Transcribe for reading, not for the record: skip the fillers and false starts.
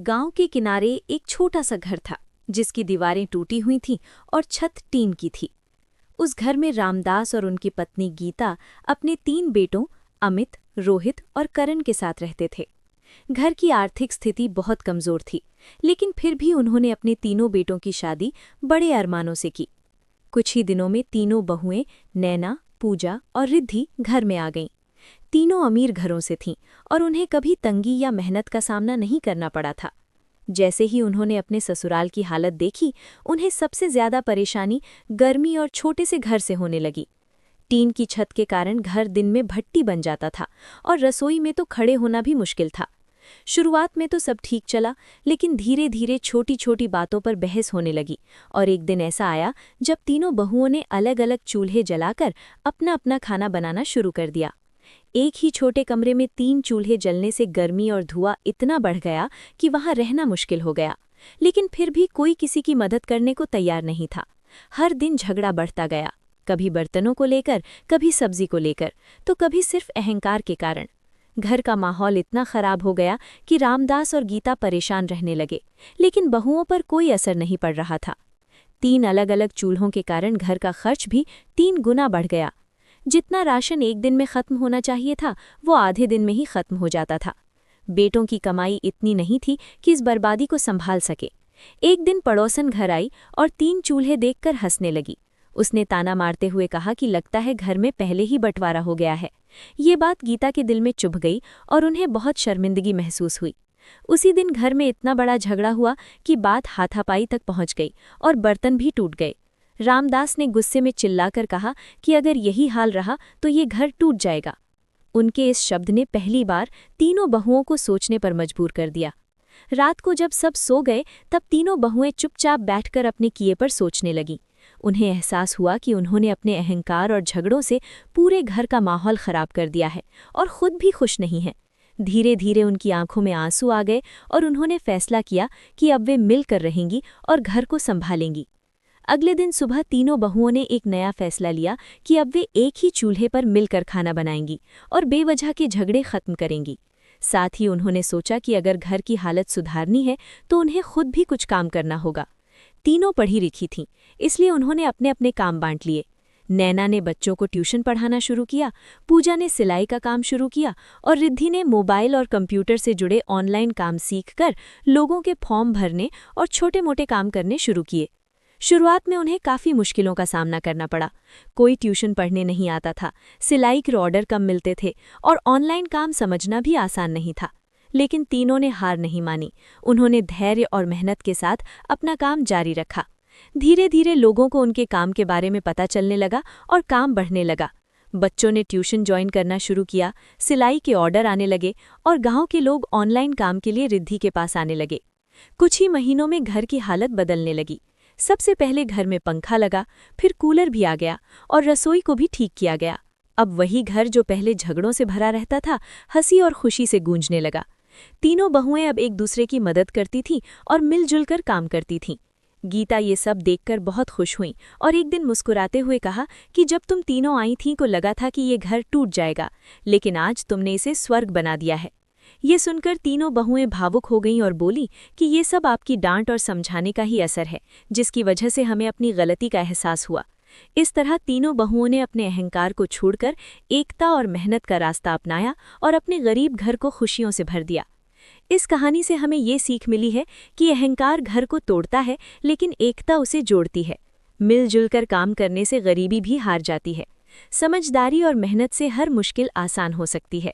गांव के किनारे एक छोटा सा घर था जिसकी दीवारें टूटी हुई थीं और छत टीन की थी। उस घर में रामदास और उनकी पत्नी गीता अपने 3 बेटों अमित, रोहित और करण के साथ रहते थे। घर की आर्थिक स्थिति बहुत कमजोर थी, लेकिन फिर भी उन्होंने अपने तीनों बेटों की शादी बड़े अरमानों से की। कुछ ही दिनों में तीनों बहुएं नैना, पूजा और रिद्धि घर में आ गईं। तीनों अमीर घरों से थीं और उन्हें कभी तंगी या मेहनत का सामना नहीं करना पड़ा था। जैसे ही उन्होंने अपने ससुराल की हालत देखी, उन्हें सबसे ज्यादा परेशानी गर्मी और छोटे से घर से होने लगी। टीन की छत के कारण घर दिन में भट्टी बन जाता था और रसोई में तो खड़े होना भी मुश्किल था। शुरुआत में तो सब ठीक चला, लेकिन धीरे धीरे छोटी छोटी बातों पर बहस होने लगी और एक दिन ऐसा आया जब तीनों बहुओं ने अलग अलग चूल्हे जलाकर अपना अपना खाना बनाना शुरू कर दिया। एक ही छोटे कमरे में 3 चूल्हे जलने से गर्मी और धुआं इतना बढ़ गया कि वहां रहना मुश्किल हो गया। लेकिन फिर भी कोई किसी की मदद करने को तैयार नहीं था। हर दिन झगड़ा बढ़ता गया, कभी बर्तनों को लेकर, कभी सब्जी को लेकर, तो कभी सिर्फ अहंकार के कारण। घर का माहौल इतना खराब हो गया कि रामदास और गीता परेशान रहने लगे, लेकिन बहुओं पर कोई असर नहीं पड़ रहा था। 3 अलग अलग चूल्हों के कारण घर का खर्च भी 3 गुना बढ़ गया। जितना राशन एक दिन में खत्म होना चाहिए था, वो आधे दिन में ही खत्म हो जाता था। बेटों की कमाई इतनी नहीं थी कि इस बर्बादी को संभाल सके। एक दिन पड़ोसन घर आई और 3 चूल्हे देखकर हंसने लगी। उसने ताना मारते हुए कहा कि लगता है घर में पहले ही बंटवारा हो गया है। ये बात गीता के दिल में चुभ गई और उन्हें बहुत शर्मिंदगी महसूस हुई। उसी दिन घर में इतना बड़ा झगड़ा हुआ कि बात हाथापाई तक पहुंच गई और बर्तन भी टूट गए। रामदास ने गुस्से में चिल्लाकर कहा कि अगर यही हाल रहा तो ये घर टूट जाएगा। उनके इस शब्द ने पहली बार तीनों बहुओं को सोचने पर मजबूर कर दिया। रात को जब सब सो गए, तब तीनों बहुएं चुपचाप बैठकर अपने किए पर सोचने लगीं। उन्हें एहसास हुआ कि उन्होंने अपने अहंकार और झगड़ों से पूरे घर का माहौल खराब कर दिया है और खुद भी खुश नहीं हैं। धीरे धीरे उनकी आंखों में आंसू आ गए और उन्होंने फैसला किया कि अब वे मिलकर रहेंगी और घर को संभालेंगी। अगले दिन सुबह तीनों बहुओं ने एक नया फैसला लिया कि अब वे एक ही चूल्हे पर मिलकर खाना बनाएंगी और बेवजह के झगड़े खत्म करेंगी। साथ ही उन्होंने सोचा कि अगर घर की हालत सुधारनी है तो उन्हें खुद भी कुछ काम करना होगा। तीनों पढ़ी लिखी थीं, इसलिए उन्होंने अपने अपने काम बांट लिए। नैना ने बच्चों को ट्यूशन पढ़ाना शुरू किया, पूजा ने सिलाई का काम शुरू किया और रिद्धि ने मोबाइल और कंप्यूटर से जुड़े ऑनलाइन काम सीखकर लोगों के फॉर्म भरने और छोटे मोटे काम करने शुरू किए। शुरुआत में उन्हें काफ़ी मुश्किलों का सामना करना पड़ा। कोई ट्यूशन पढ़ने नहीं आता था, सिलाई के ऑर्डर कम मिलते थे और ऑनलाइन काम समझना भी आसान नहीं था। लेकिन तीनों ने हार नहीं मानी। उन्होंने धैर्य और मेहनत के साथ अपना काम जारी रखा। धीरे धीरे लोगों को उनके काम के बारे में पता चलने लगा और काम बढ़ने लगा। बच्चों ने ट्यूशन ज्वाइन करना शुरू किया, सिलाई के ऑर्डर आने लगे और गांव के लोग ऑनलाइन काम के लिए रिद्धि के पास आने लगे। कुछ ही महीनों में घर की हालत बदलने लगी। सबसे पहले घर में पंखा लगा, फिर कूलर भी आ गया और रसोई को भी ठीक किया गया। अब वही घर जो पहले झगड़ों से भरा रहता था, हंसी और खुशी से गूंजने लगा। तीनों बहुएं अब एक दूसरे की मदद करती थीं और मिलजुल कर काम करती थीं। गीता ये सब देखकर बहुत खुश हुई और एक दिन मुस्कुराते हुए कहा कि जब तुम तीनों आई थीं को लगा था कि ये घर टूट जाएगा, लेकिन आज तुमने इसे स्वर्ग बना दिया है। ये सुनकर तीनों बहुएं भावुक हो गईं और बोली कि ये सब आपकी डांट और समझाने का ही असर है, जिसकी वजह से हमें अपनी गलती का एहसास हुआ। इस तरह तीनों बहुओं ने अपने अहंकार को छोड़कर एकता और मेहनत का रास्ता अपनाया और अपने गरीब घर को खुशियों से भर दिया। इस कहानी से हमें ये सीख मिली है कि अहंकार घर को तोड़ता है, लेकिन एकता उसे जोड़ती है। मिलजुल कर काम करने से गरीबी भी हार जाती है। समझदारी और मेहनत से हर मुश्किल आसान हो सकती है।